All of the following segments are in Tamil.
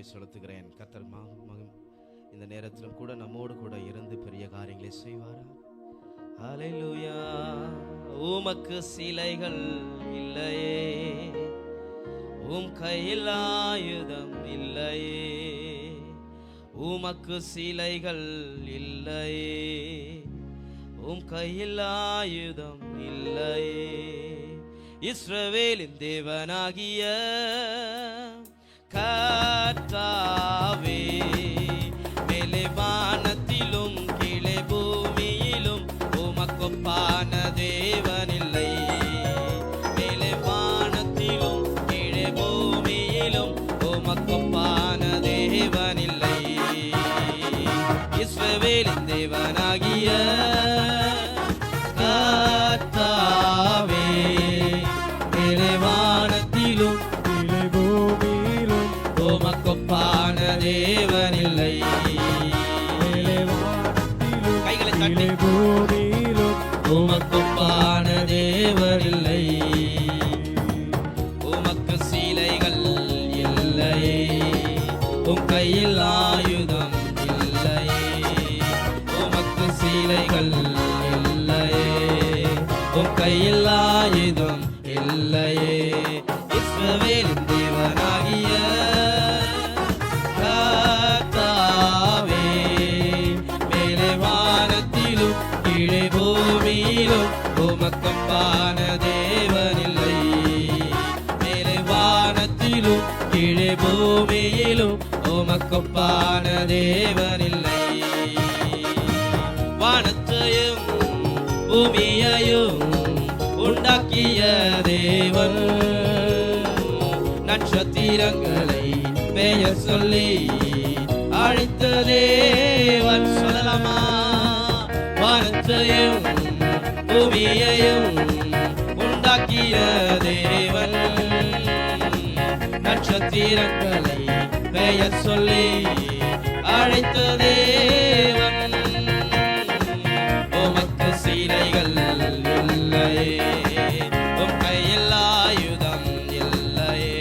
நன்றி செலுத்துகிறேன். கர்த்தர் இந்த நேரத்திலும் கூட நம்மோடு கூட இருந்து பெரிய காரியங்களை செய்வாரா? ஹல்லேலூயா. உமக்கு சிலைகள் இல்லையே, உம் கையில் ஆயுதம் இல்லையே, உமக்கு சிலைகள் இல்லையே, உம் கையில் ஆயுதம் இல்லையே. இஸ்ரவேலின் தேவனாகிய கர்த்தாவே, மேலே வானத்திலும் கீழே பூமியிலும் உமக்கொப்பான தேவனில்லை. மேலே வானத்திலும் கீழே பூமியிலும் உமக்கொப்பான தேவனில்லை. இஸ்ரவேலின் தேவனாகிய கர்த்தாவே, மேலே வானத்திலும் கீழே பூமியிலும் உமக்கொப்பான தேவனில்லை. கைகளை தட்டி பூமியிலும் உமக்கொப்பான தேவனில்லை. உமக்கு சீலைகள் இல்லையே, உம் கையில் ஆயுதம் இல்லையே, உமக்கு சீலைகள் இல்லையே, உம் கையில் ஆயுதம் இல்லையே. இஸ்ரவேலின் தேவனாகிய கர்த்தாவே, மேலே வானத்திலும் கீழே பூமியிலும் உமக்கொப்பான தேவனில்லை. மேலே வானத்திலும் கீழே பூமியிலும் உமக்கொப்பான தேவனில்லை. வானத்தையும் பூமியையும் உண்டாக்கிய தேவன், நட்சத்திரங்களை பெயர் சொல்லி அழைத்த தேவன். சொல்லலாமா? வானத்தையும் பூமியையும் உண்டாக்கிய தேவன், நட்சத்திரங்களை பெயர் சொல்லி அழைத்த தேவன். உமக்கு சீலைகள் இல்லையே, உம் கையில் ஆயுதம் இல்லையே,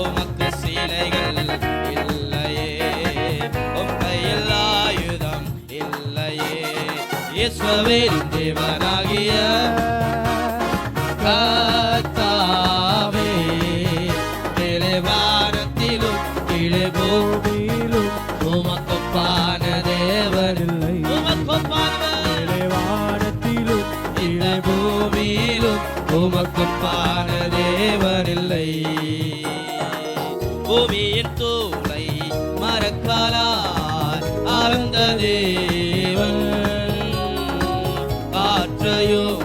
உமக்கு சீலைகள் இல்லையே, உம் கையில் ஆயுதம் இல்லையே. இஸ்ரவேலின் தேவனாகிய கர்த்தாவே, மேலே வானத்திலும் கீழே பூமியிலும் உமக்கொப்பான தேவனில்லை. மேலே வானத்திலும் கீழே பூமியிலும் உமக்கொப்பான தேவனில்லை. பூமியின் தூளை மரக்காலால் அளந்த தேவன், காற்றையும்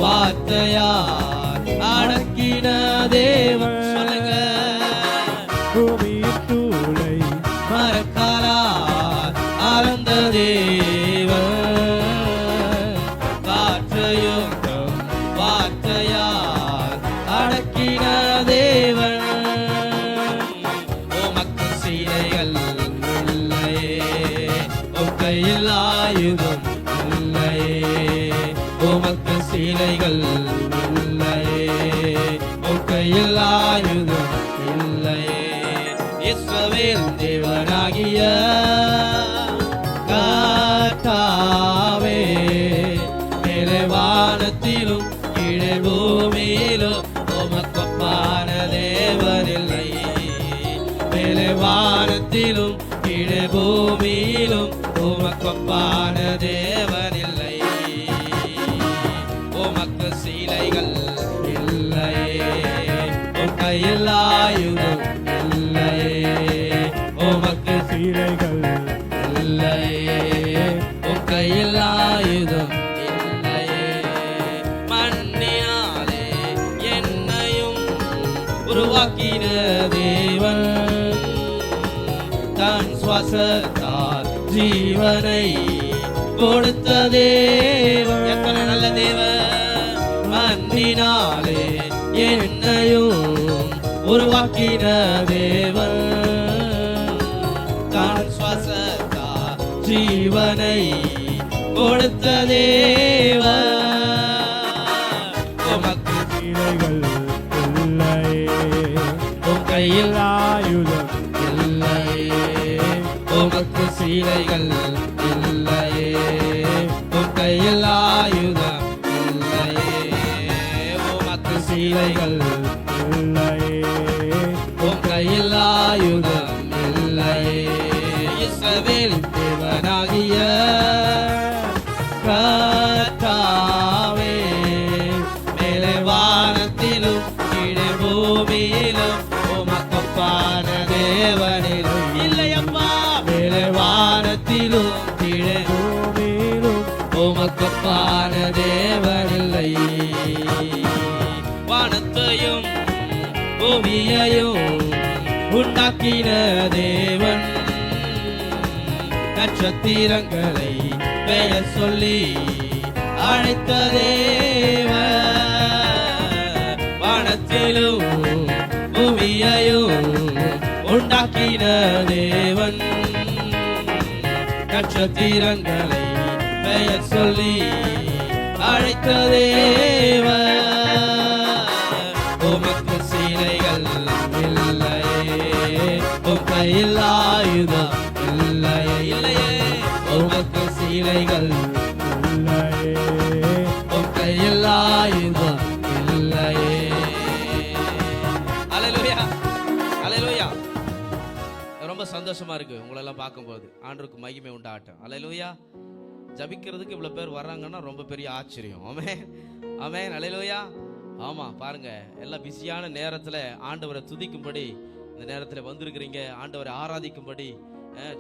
வார்த்தையால் அடக்கின தேவன். சொல்லுங்க. பூமியின் தூளை மரக்காலால் அளந்த தேவன், காற்றையும் வார்த்தையால் அடக்கின தேவன். உமக்கு சீலைகள் இல்லையே, உம் கையில் ஆயுதம் இல்லையே, உமக்கு சீலைகள் இல்லையே, உம் கையில் ஆயுதம் இல்லையே. இஸ்ரவேல் தேவனாகிய கர்த்தாவே, மேலே வானத்திலும் கீழே பூமியிலும் உமக்கொப்பான தேவனில்லை. மேலே வானத்திலும் கீழே பூமியிலும் உமக்கொப்பான தேவனில்லை. உமக்கு சீலைகள் இல்லையே, உம் கையில் ஆயுதம் இல்லையே, உமக்கு சீலைகள் இல்லையே, உம் கையில் ஆயுதம் இல்லையே. மண்ணினாலே என்னையும் உருவாக்கின தேவன், தன் சுவாசத்தால் ஜீவனை கொடுத்த தேவன். எத்தனை நல்ல தேவன்! மண்ணினாலே என்னையும் உருவாக்கின தேவன், தான் சுவாசத்தால் ஜீவனை கொடுத்த தேவன். உமக்கு சீலைகள் இல்லையே, உம் கையில் ஆயுதம் சீலைகள் இல்லையே, உம் கையில் ஆயுதம் இல்லையே, உமக்கு சீலைகள் இல்லையே, உம் கையில் ஆயுதம் இல்லையே. இஸ்ரவேலின் தேவனாகிய கர்த்தாவே, மேலே வானத்திலும் கீழே பூமியிலும் உமக்கொப்பான தேவனிலும் இல்லையப்பா. மேலே வானத்திலும் கீழே பூமியிலும் உமக்கொப்பான தேவனில்லை. வானத்தையும் பூமியையும் உண்டாக்கின தேவன், நட்சத்திரங்களை பெயர் சொல்லி அழைத்த தேவன், வானத்திலும் பூமியையும் உண்டாக்கின தேவன், நட்சத்திரங்களை பெயர் சொல்லி அழைத்த தேவன். உமக்கு சீலைகள் இல்லையே, உம் கையில் ஆயுதம் இல்லையே, இல்லையே, உமக்கு சீலைகள் இல்லையே, உம் கையில் ஆயுதம் இல்லையே. அல்லேலூயா, அல்லேலூயா. ரொம்ப சந்தோஷமா இருக்கு உங்களெல்லாம் பார்க்கும்போது. ஆண்டவருக்கு மகிமை உண்டாகட்டும். அல்லேலூயா. ஜபிக்கிறதுக்கு இவ்வளவு பேர் வர்றாங்கன்னா ரொம்ப பெரிய ஆச்சரியம். ஆமென், ஆமென், அல்லேலூயா. ஆமா, பாருங்க, எல்லாம் பிஸியான நேரத்துல ஆண்டவரை துதிக்கும்படி இந்த நேரத்துல வந்திருக்கிறீங்க. ஆண்டவரை ஆராதிக்கும்படி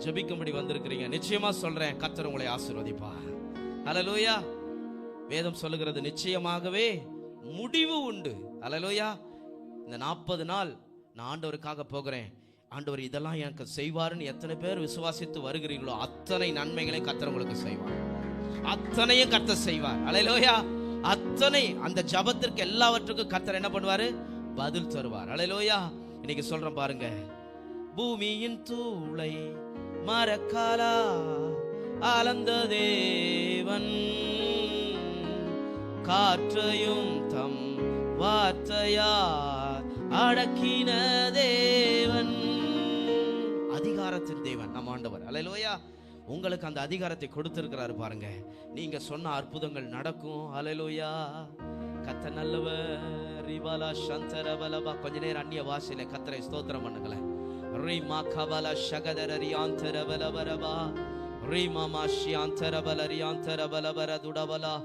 ஜெபிக்கும்படி வந்திருக்கிறீங்க. நிச்சயமா சொல்றேன், கர்த்தர் உங்களை ஆசீர்வதிப்பார். அல்லேலூயா. வேதம் சொல்லுகிறது, நிச்சயமாகவே முடிவு உண்டு. அல்லேலூயா. இந்த 40 நாள் நான் ஆண்டவருக்காக போகிறேன், ஆண்டவர் இதெல்லாம் எனக்கு செய்வாருன்னு எத்தனை பேர் விசுவாசித்து வருகிறீர்களோ அத்தனை நன்மைகளையும் கர்த்தர் உங்களுக்கு செய்வார். அத்தனையும் கர்த்தர் செய்வார். அல்லேலூயா. அத்தனை அந்த ஜபத்திற்கு எல்லாவற்றுக்கும் கர்த்தர் என்ன பண்ணுவாரு? பதில் தருவார். அல்லேலூயா. இன்னைக்கு சொல்றேன் பாருங்க, பூமியின் தூளை மரக்காலா அளந்த தேவன், காற்றையும் தம் வார்த்தையார் அடக்கின தேவன், அதிகாரத்தின் தேவன் நம் ஆண்டவர். அல்லேலூயா. உங்களுக்கு அந்த அதிகாரத்தை கொடுத்திருக்கிறாரு பாருங்க. நீங்க சொன்ன அற்புதங்கள் நடக்கும். அல்லேலூயா. கர்த்தர் நல்லவர். ரிபாலா சந்தரபலபா. கொஞ்ச நேரம் அந்நிய வாசையில கர்த்தரை ஸ்தோத்திரம் பண்ணுங்களேன். ரிமா கபலா ஷகதரரியாந்தரபலபரபா, ரிமாமா ஷியாந்தரபலரியாந்தரபலபர துடபலா,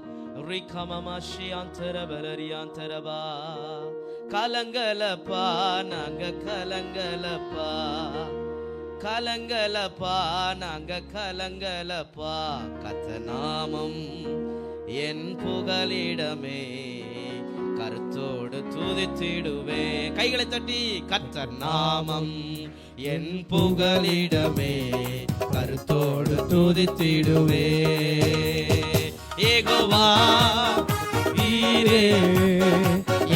ரிகமமா ஷியாந்தரபலரியாந்தரபா. கலங்கலப்பா நாங்க கலங்கலப்பா, கலங்கலப்பா நாங்க கலங்கலப்பா, கர்த்தர் நாமம் என் புகலிடமே, கருத்தோடு துதித்திடுவே. கைகளை தட்டி, கர்த்தர் நாமம் என் புகலிடமே, கருத்தோடு துதித்திடுவே. யெகோவா ஈரே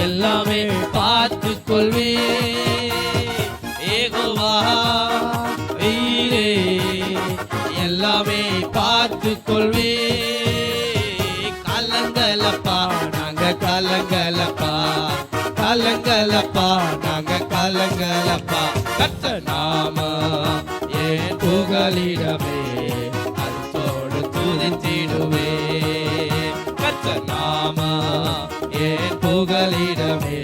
எல்லாமே பார்த்து கொள்வே. யெகோவா ஈரே எல்லாமே பார்த்து கொள்வே. கலங்கலப்பா நாங்க கலங்கலப்பா, கலங்கலப்பா நாங்க கலங்கலப்பா, கர்த்தர் நாமம் என் புகலிடமே, கருத்தோடு துதித்திடுவே. கர்த்தர் நாமம் என் புகலிடமே,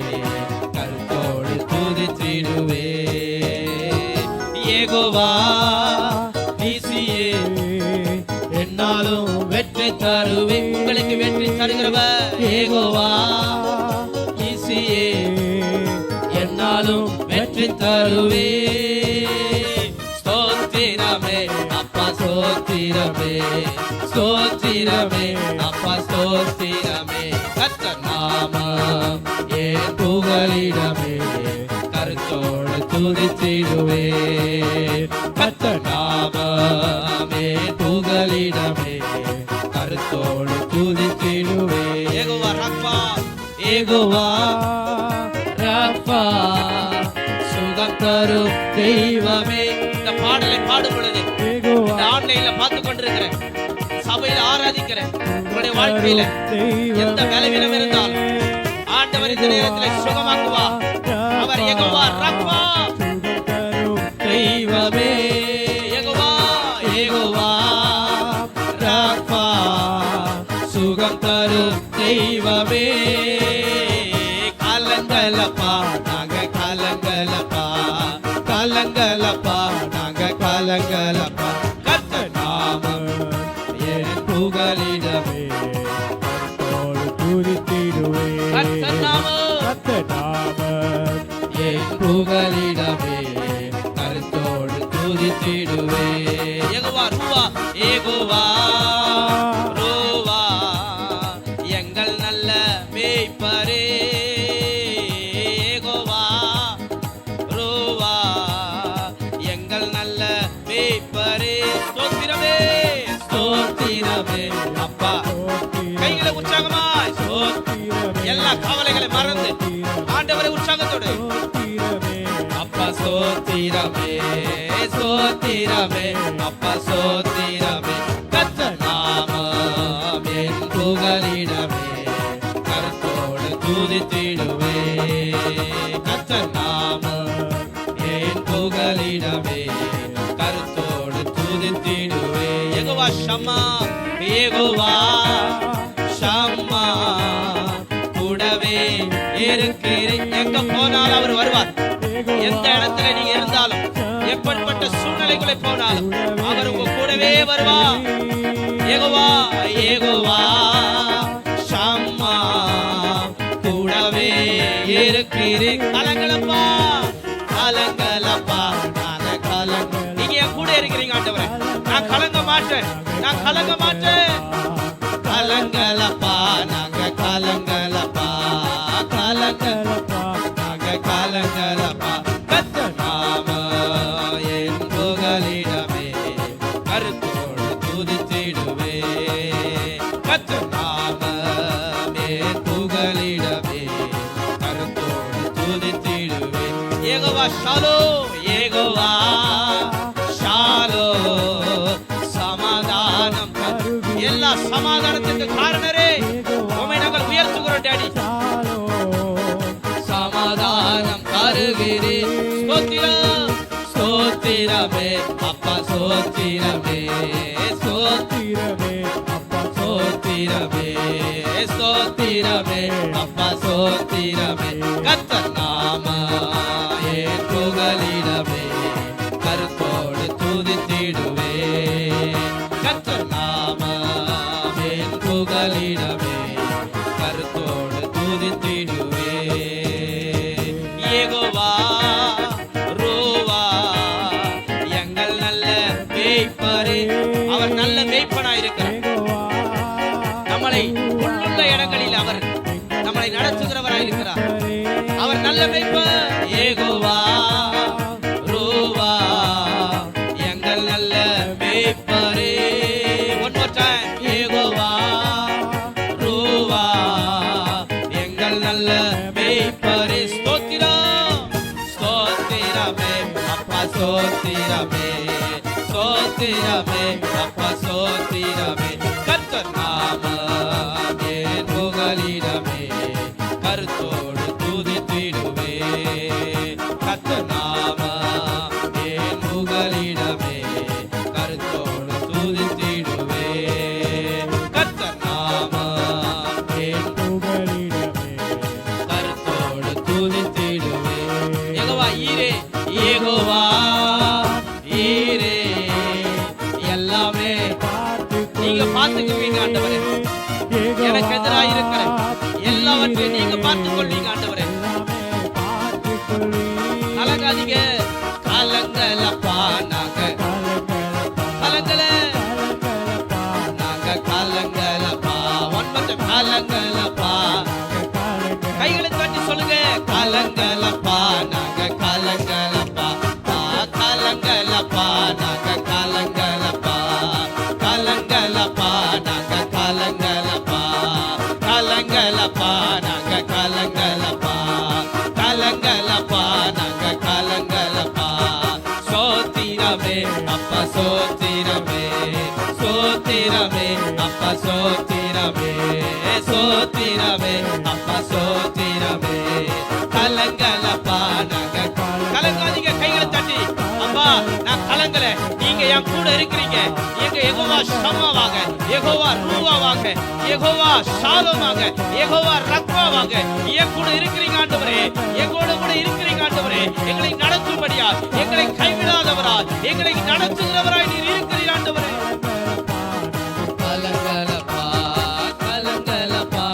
கருத்தோடு துதித்திடுவே. யெகோவா நீசியே என்னாலும் வெற்றி தருவே. உங்களுக்கு வெற்றி தருகிறவர் யெகோவா நீசியே என்னாலும் வெற்றி தருவே. ஸ்தோத்திரமே அப்பா ஸ்தோத்திரமே, ஸ்தோத்திரமே அப்பா ஸ்தோத்திரமே, கர்த்தர் நாமம் என் புகலிடமே, கருத்தோடு துதித்திடுவே. கர்த்தர் நாமம் என் புகலிடமே, கருத்தோடு துதித்திடுவே. யெகோவா ரப்பா, யெகோவா ரப்பா, சுகம் தரும் தெய்வமே. இந்த பாடலை பாடும் பொழுது இந்த ஆன்லைன்ல பார்த்து கொண்டிருக்கிறேன், சபையில ஆராதிக்கிறேன், உங்களுடைய வாழ்க்கையில எந்த பலவீனம் இருந்தாலும் ஆண்டவர் இந்த நேரத்தில் சுகமாக்குவா. அவர் யெகோவா ரப்பா தெய்வமே. யெகோவா, யெகோவா புகலிடமே கருத்தோடு துதித்திடுவே. யெகோவா ரூவா, யெகோவா ரூவா எங்கள் நல்ல மேய்ப்பரே. யெகோவா ரூவா எங்கள் நல்ல மேய்ப்பரே. ஸ்தோத்திரமே ஸ்தோத்திரமே அப்பா. கைகளை உற்சாகமாய் எல்லா கவலைகளை மறந்து ஆண்டவரை உற்சாகத்தோடு அப்பா ஸ்தோத்திரமே ஸ்தோத்திரமே அப்பா ஸ்தோத்திரமே. கர்த்தர் நாமம் என் புகலிடமே கருத்தோடு துதித்திடுவே. கர்த்தர் நாமம் என் புகலிடமே கருத்தோடு துதித்திடுவே. யெகோவா ஷம்மா, யெகோவா ஷம்மா கூடவே இருக்கிறேன். எங்க போனாலும் அவர் வருவார். எந்த இடத்துல நீங்க இருந்தாலும், எப்படிப்பட்ட சூழ்நிலைக்குள்ளே போனாலும் அவர் உங்க கூடவே வருவார். யெகோவா யெகோவா ஷம்மா கூடவே இருக்கிறேன். கலங்களப்பா கலங்களப்பா நான கலங்க. நீங்க என் கூட இருக்கிறீங்க ஆண்டவரே. நான் கலங்க மாட்டேன், நான் கலங்க மாட்டேன். கலங்களப்பா நாங்க கலங்களப்பா கலங்களப்பா நாங்க கலங்களப்பா. கர்த்தர் நாமம் என் புகலிடமே கருத்தோடு துதித்திடுவே. கர்த்தர் நாமம் என் புகலிடமே கருத்தோடு துதித்திடுவே. யெகோவா ஷாலோ, யெகோவா ஷாலோ சமாதானம். எல்லா சமாதானத்துக்கு காரணரே உம்மை நாங்கள் உயர்த்துகிறோம் டாடி. சமாதானம் தருகிறே. ஸ்தோத்திரம் ஸ்தோத்திரமே அப்பா ஸ்தோத்திரமே ஸ்தோத்திரமே அப்பா ஸ்தோத்திரமே ஸ்தோத்திரமே அப்பா ஸ்தோத்திரமே. கர்த்தர் நாமம் என் புகலிடமே கருத்தோடு துதித்திடுவே. கர்த்தர் நாமம் என் புகலிடமே கருத்தோடு துதித்திடுவே. யெகோவா ரூவா எங்கள் நல்ல மேய்ப்பரே. அவர் நல்ல மேய்ப்பனாயிருக்கிறார். நம்மளை உள்ளுள்ள இடங்களில் அவர் நம்மளை நடத்துகிறவராயிருக்கிறார். அவர் நல்ல மேய்ப்பர். யெகோவா ரூவா எங்கள் நல்ல மேய்ப்பரே. One more time. யெகோவா ரூவா எங்கள் நல்ல மேய்ப்பரே. ஸ்தோத்திரம் ஸ்தோத்திரமே அப்பா ஸ்தோத்திரமே ஸ்தோத்திரமே அப்பா ஸ்தோத்திரமே. கர்த்தர் நாமம் என் புகலிடமே கருத்தோடு துதித்திடுவே. கர்த்தர் நாமம் என் புகலிடமே கருத்தோடு துதித்திடுவே. கர்த்தர் நாமம் என் புகலிடமே கருத்தோடு துதித்திடுவே. யெகோவா ஈரே, யெகோவா ஈரே எல்லாமே நீங்க பார்த்துக்குவீங்க ஆண்டவரே. எனக்கு எதிராக இருக்கிற எல்லாவற்றையும் நீங்க பார்த்துக் கொள்வீங்க ஆண்டவரே. கலங்காதீங்க. கலங்கலப்பா நாங்க கலங்கல நாங்க கலங்கலப்பா. ஒன்பது கலங்கலப்பா. கைகளை தட்டி சொல்லுங்க. கலங்கலப்பா நாங்க கலங்கலப்பா கலங்கலப்பா நாங்க கலங்கலப்பா கலங்கலப்பா நாங்க கலங்கலப்பா கலங்கலப்பா நாங்க கலங்கலப்பா கலங்கலப்பா நாங்க கலங்கலப்பா. சோத்திரமே அப்பா சோத்திரமே சோத்திரமே அப்பா சோத்திரமே சோத்திரமே அப்பா சோத்திரமே. கலங்கலப்பா நாங்க கலங்காதீங்க. கைகளை தட்டி அப்பா நான் கலங்கல, நீங்க என் கூட இருக்கிறீங்க. எங்க யெகோவா ஷம்மாவாக, யெகோவா ரூவாவாக, யெகோவா ஷாலோமாக, யெகோவா ரக்வாவாக என் கூட இருக்கிறீங்க ஆண்டவரே. எங்களோட கூட இருக்கிறீங்க ஆண்டவரே. எங்களை நடத்தும்படியா, எங்களை கைவிடாதவரா, எங்களை நடத்துகிறவராய் நீர் இருக்கிறீர் ஆண்டவரே. கலங்கலப்பா கலங்கலப்பா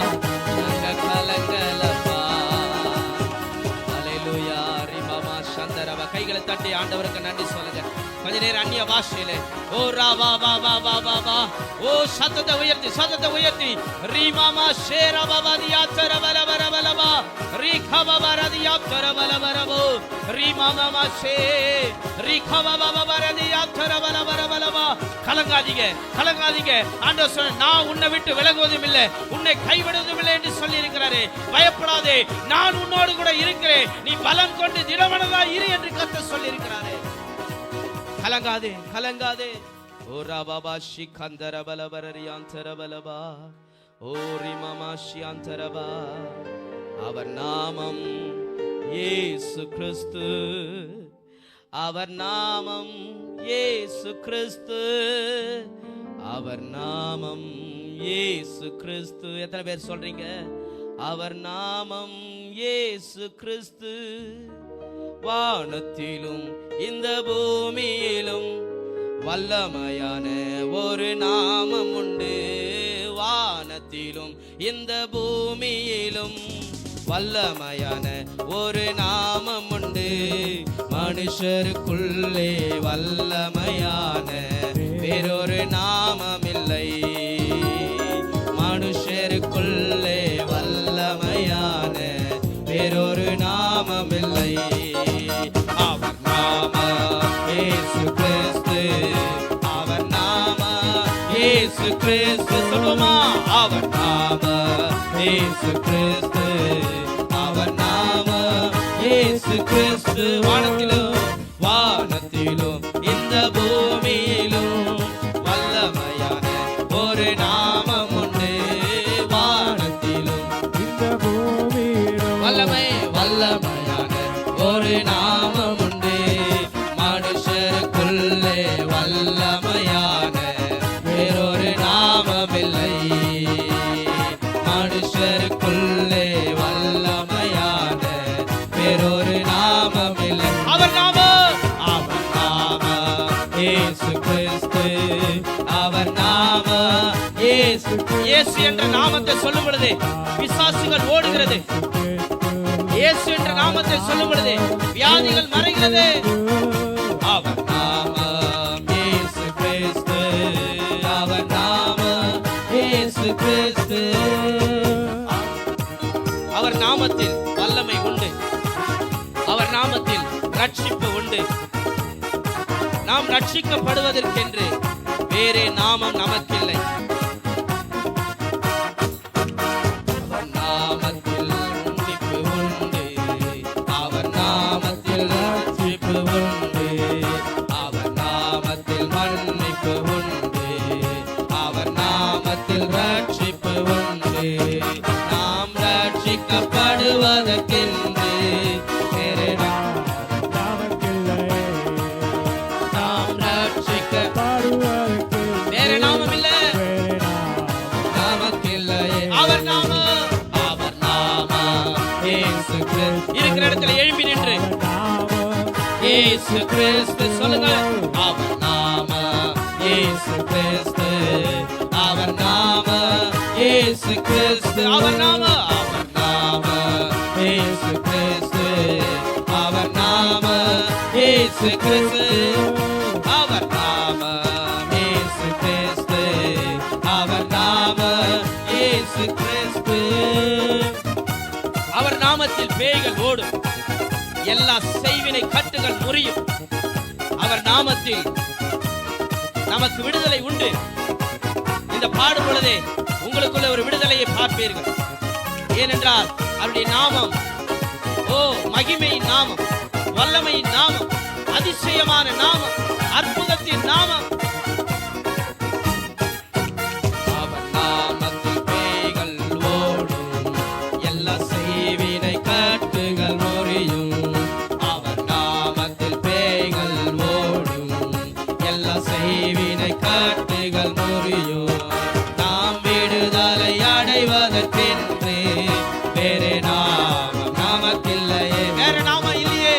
நாங்க கலங்கலப்பா. அல்லேலூயா. ரிமமா சந்தரவ. கைகளை தட்டி ஆண்டவருக்கு நன்றி சொல்லுங்க. கொஞ்ச நேரம் அந்நிய பாஷையிலே ஓ ரா வா வா வா வா வா வா ஓ சத்தத்தை உயர்த்தி ரீ மாமா ஷேரா பாபா தியாத்தர வல வர வலவா ரீ கவா வரதியாத்தர வல வரவோ ரீ மாமா ஷே ரீ கவா பாபா வரதியாத்தர வல வர வலவா. கலங்காதீங்க ஆண்டவர் சொன்ன, நான் உன்னை விட்டு விலகுவதும் இல்லை, உன்னை கைவிடுவதும் இல்லை என்று சொல்லி இருக்கிறாரே. பயப்படாதே, நான் உன்னோடு கூட இருக்கிறேன், நீ பலம் கொண்டு திடமனதா இரு என்று கர்த்தர் சொல்லி இருக்கிறாரே. கலங்காதே. ஓ ராபாபா ஷிகந்தர பலபரரியாந்தர பலபா ஓ ரிமமா ஷியாந்தரபா. அவர் நாமம் இயேசு கிறிஸ்து, அவர் நாமம் இயேசு கிறிஸ்து, அவர் நாமம் இயேசு கிறிஸ்து. எத்தனை பேர் சொல்றீங்க? அவர் நாமம் இயேசு கிறிஸ்து. வானத்திலும் இந்த பூமியிலும் வல்லமையான ஒரு நாமம் உண்டு. வானத்திலும் இந்த பூமியிலும் வல்லமையான ஒரு நாமம் உண்டு. மனுஷருக்குள்ளே வல்லமையான வேறொரு நாமம் இல்லை. மனுஷருக்குள்ளே வல்லமையான வேறொரு நாமம் இல்லை. அவர் நாம இயேசு கிறிஸ்து, அவர் நாம இயேசு கிறிஸ்து. சொல்லுமா? அவர் நாம இயேசு கிறிஸ்து, அவர் நாம இயேசு கிறிஸ்து. வானத்திலும் இந்த பூமியிலும் வல்லமையான ஒரு நாமம் உண்டு. வானத்திலும் இந்த பூமியிலும் வல்லமையான ஒரு நாமம் உண்டு. மனுஷருக்குள்ளே வல்லமையான வேறொரு நாமம் இல்லை. மனுஷருக்குள்ளே வல்லமையான வேறொரு நாமம் இல்லை. அவர் நாம இயேசு கிறிஸ்து, அவர் நாம இயேசு. இயேசு என்ற நாமத்தை சொல்லும் பொழுது பிசாசுகள் ஓடுகிறது. இயேசு என்ற நாமத்தை சொல்லும் பொழுது வியாதிகள் மறைகிறது. அவர் நாமம் இயேசு கிறிஸ்து, அவர் நாமம் இயேசு கிறிஸ்து. அவர் நாமத்தில் வல்லமை உண்டு. அவர் நாமத்தில் ரட்சிப்பு உண்டு. நாம் ரட்சிக்கப்படுவதற்கென்று வேறே நாமம் நமக்கில்லை. அவர் நாமத்தில் மன்னிப்பு உண்டு. அவர் நாமத்தில் ரட்சிப்பு உண்டு. அவர் நாமத்தில் மன்னிப்பு உண்டு. அவர் நாமத்தில் ரட்சிப்பு உண்டு. நாம் ரட்சிக்கப்படுவதற்கென்று வேறே வேற நாமம் இல்லை, நமக்கில்லையே. அவர் நாம இயேசு கிறிஸ்து. இருக்கிற இடத்துல எழும்பி நின்று இயேசு கிறிஸ்து சொல்லுங்க. அவர் நாம இயேசு கிறிஸ்து, அவர் நாம இயேசு கிறிஸ்து, அவர் நாம இயேசு கிறிஸ்து, அவர் நாம இயேசு கிறிஸ்து, அவர் நாம இயேசு கிறிஸ்து, அவர் நாம இயேசு கிறிஸ்து. அவர் நாமத்தில் பேய்கள் ஓடும், எல்லா செய்வினை கட்டுகள் முறியும். அவர் நாமத்தில் நமக்கு விடுதலை உண்டு. இந்த பாடும் பொழுதே உங்களுக்குள்ள ஒரு விடுதலையை பார்ப்பீர்கள். ஏனென்றால் அவருடைய நாமம் மகிமையின் நாமம், வல்லமையின் நாமம், அதிசயமான நாமம், அற்புதத்தின் நாமம். அவர் நாமத்தில் பேய்கள் ஓடும், எல்லா செய்வினை கட்டுகள் முறியும். அவர் நாமத்தில் பேய்கள் ஓடும், எல்லா செய்வினை கட்டுகள் முறியும். நாம் விடுதலை அடைவதற்கென்று வேறே நாமம் நமக்கில்லையே. வேற நாமம் இல்லையே,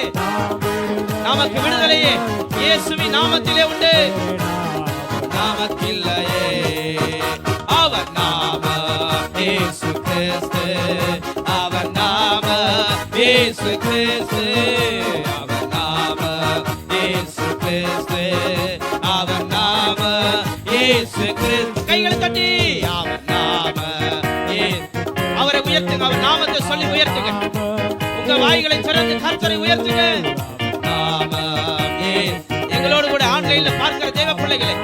நமக்கு விடுதலையே இயேசுவின் நாமத்திலே உண்டு. நமக்கில்லையே. அவர் நாம இயேசு கிறிஸ்து, அவர் நாம இயேசு கிறிஸ்து, அவர் கிறிஸ்து, அவர் நாம இயேசு கிறிஸ்து. கைகளை தட்டி அவர் நாம, அவரை உயர்த்துங்க, அவர் நாமத்தை சொல்லி உயர்த்துங்க. உங்க வாய்களை திறந்து கர்த்தரை உயர்த்துங்க. எங்களோடு கூட ஆன்லைன்ல பார்க்கிற தேவ பிள்ளைகளை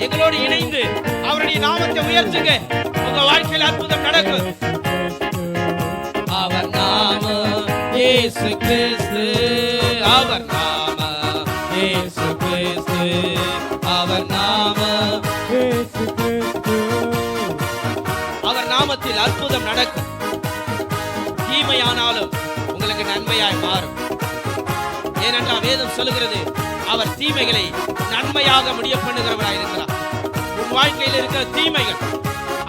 எங்களோடு இணைந்து அவருடைய நாமத்தை உயர்த்துங்க. உங்க வாழ்க்கையில் அற்புதம் நடக்கும். அவர் நாம இயேசு கிறிஸ்து, அவர் நாம இயேசு கிறிஸ்து, அவர் நாம இயேசு கிறிஸ்து. அவர் நாமத்தில் அற்புதம் நடக்கும். தீமையானாலும் உங்களுக்கு நன்மையாய் மாறும். ஏனென்றால் வேதம் சொல்லுகிறது, அவர் தீமைகளை நன்மையாக முடிய பண்ணுகிறவராய் இருக்கிறார். உன் வாழ்க்கையில் இருக்கிற தீமைகள்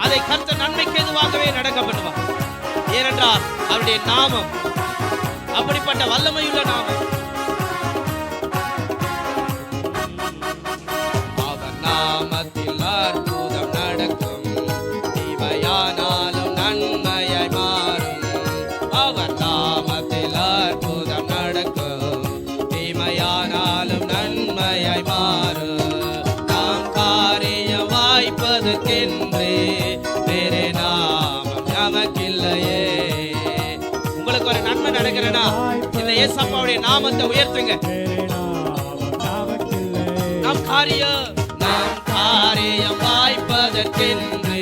அதை கர்த்தர் நன்மைக்கு எதுவாகவே நடக்க பண்ணுவார். ஏனென்றால் அவருடைய நாமம் அப்படிப்பட்ட வல்லமையுள்ள நாமம். அவர் நாமத்தில் அற்புதம் நடக்கும், தீமையானாலும் நன்மையாய் மாறும். அவர் நாமத்தில் அற்புதம் நடக்கும், தீமையானாலும் நன்மையாய் மாறும். நாம் காரியம் வாய்ப்பதற்கென்று வேறு நாமம் நமக்கில்லையே. உங்களுக்கு ஒரு நன்மை நடக்கிறனா இந்த இயேசப்பாவுடைய நாமத்தை உயர்த்துங்க. நாம் காரியம் வாய்ப்பதற்கென்று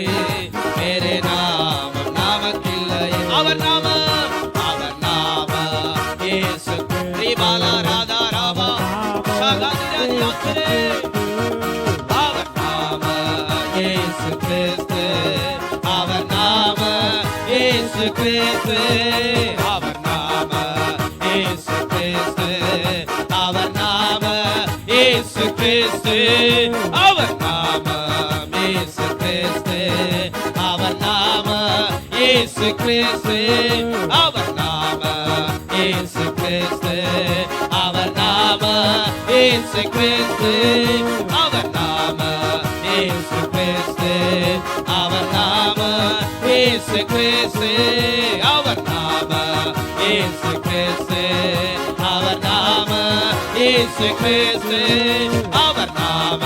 வேறு நாமம் நமக்கில்லையே. அவர் நாம இயேசு கிறிஸ்து, ராதா ராமா சகாதிராதியாத்திரே. அவர் நாம இயேசு கிறிஸ்து, அவர் நாம இயேசு கிறிஸ்து, அவர் நாம இயேசு கிறிஸ்து, அவர் நாம இயேசு கிறிஸ்து, அவர் நாம இயேசு கிறிஸ்து, அவர் நாம இயேசு கிறிஸ்து, அவர் நாம இயேசு கிறிஸ்து, அவர் நாம இயேசு கிறிஸ்து, அவர் நாம இயேசு கிறிஸ்து, அவர் நாம இயேசு கிறிஸ்து, அவர் நாம இயேசு கிறிஸ்து, அவர் நாம இயேசு கிறிஸ்து, அவர் நாம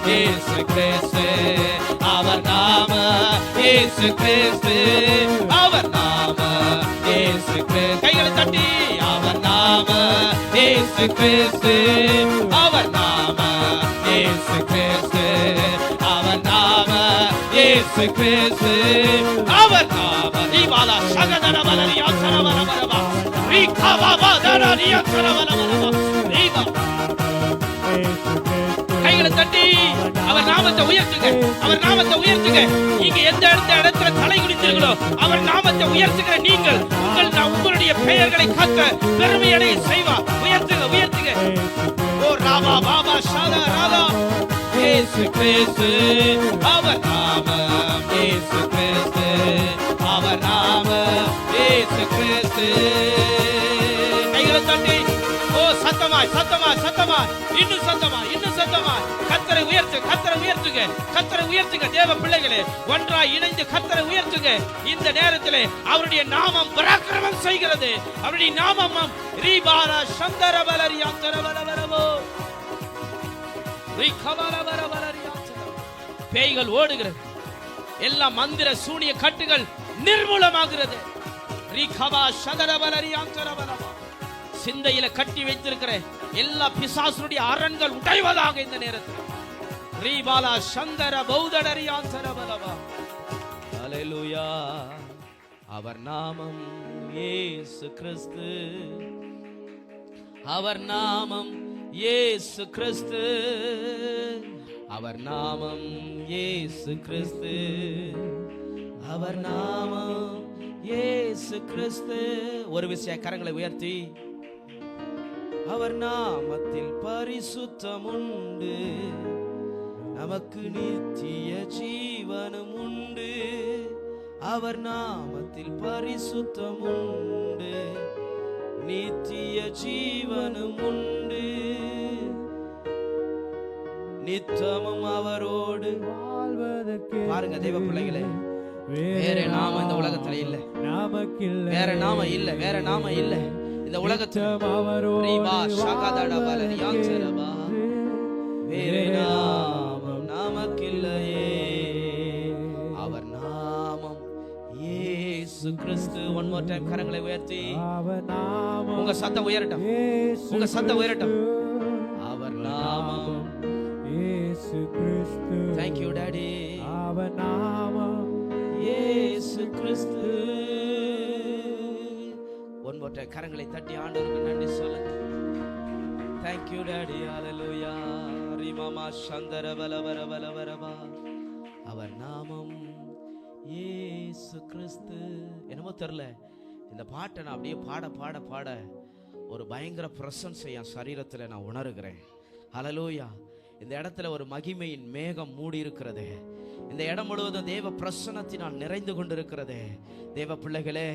இயேசு கிறிஸ்து, அவர் நாம இயேசு கிறிஸ்து, அவர் நாம இயேசு கிறிஸ்து. கைகளை தட்டி அவர் நாம இயேசு கிறிஸ்து, அவர் நாம இயேசு கிறிஸ்து, அவர் நாம இயேசு கிறிஸ்து, அவர் நாம தீபாலா சகதர வலரியா சரவர வரவா ரீகாவா தரரியா சரவர வரவா தீபா. கைகளை தட்டி அவர் நாமத்தை உயர்த்துங்க, அவர் நாமத்தை உயர்த்துங்க. நீங்க எந்த இடத்துல தலை குனிந்தீர்களோ அவர் நாமத்தை உயர்த்துகிற நீங்கள் உங்களுடைய பெயர்களை காக்க பெருமையடைய செய்வார். உயர்த்துங்க உயர்த்துங்க. ஓ ராமா பாபா ஷாதா ராதா இயேசு கிறிஸ்து, அவர் நாமம் இயேசு கிறிஸ்து, அவர் நாமம் இயேசு கிறிஸ்து. கைகளை தட்டி ஓ சத்தமாய் சத்தமாய் சத்தமாய் இன்னும் சத்தமாய் இன்னும் சத்தமாய் கர்த்தரை உயர்த்து, கர்த்தரை உயர்த்துங்க, கர்த்தரை உயர்த்துங்க. தேவ பிள்ளைகளே ஒன்றாய் இணைந்து கர்த்தரை உயர்த்துங்க. இந்த நேரத்திலே அவருடைய நாமம் பராக்கிரமம் செய்கிறது. அவருடைய நாமம் ரீபாரா சந்தரவலரியாந்தரவலவரவோ ரீகவலவரவலரியாந்தர. பேய்கள் ஓடுகிறது, எல்லா மந்திர சூனிய கட்டுகள் நிர்மூலமாகிறது. ரீகவா சந்தரவலரியாந்தரவலவோ. சிந்தையில கட்டி வைத்திருக்கிற எல்லா பிசாசுடைய அரண்கள் உடைவதாக இந்த நேரத்தில். ரீபாலா சந்தர பௌதடரியாந்தரவலவா. ஹல்லேலூயா. அவர் நாமம் இயேசு கிறிஸ்து, அவர் நாமம் இயேசு கிறிஸ்து, அவர் நாமம் இயேசு கிறிஸ்து, அவர் நாமம் இயேசு கிறிஸ்து. ஒரு விஷய கரங்களை உயர்த்தி அவர் நாமத்தில் பரிசுத்தம் உண்டு, நமக்கு நித்திய ஜீவனும் உண்டு. அவர் நாமத்தில் பரிசுத்தம் உண்டு, நித்திய ஜீவனும் உண்டு. நித்தமும் அவரோடு வாழ்வதற்கு. பாருங்க தேவ பிள்ளைகளே, வேற நாம இந்த உலகத்துல இல்ல, வேற நாம இல்ல, வேற நாம இல்ல இந்த உலகத்துல. வேறு நாமம் நமக்கில்லையே. அவர் நாமம் இயேசு கிறிஸ்து. ஒன் மோர் டைம் கரங்களை உயர்த்தி உங்க சத்தம் உயரட்டும், உங்க சத்தம் உயரட்டும். அவர் நாமம் இயேசு கிறிஸ்து. Thank you daddy. அவர் நாமம் இயேசு கிறிஸ்து. ஒன் மோர் டைம் கரங்களை தட்டி ஆண்டவருக்கு நன்றி சொல்லுங்க. Thank you daddy. Hallelujah. ரிமாமா Chandra பலவர பலவரபா. அவர் நாமம் இயேசு கிறிஸ்து. என்னமோ தெரியல, இந்த பாட்டை நான் அப்படியே பாட பாட பாட ஒரு பயங்கர பிரசன்ஸ் என் சரீரத்தில் நான் உணர்கிறேன். ஹல்லேலூயா. இந்த இடத்துல ஒரு மகிமையின் மேகம் மூடி இருக்கிறது. இந்த இடம் முழுவதும் தேவ பிரசன்னத்தினால் நிறைந்து கொண்டிருக்கிறது. தேவ பிள்ளைகளே,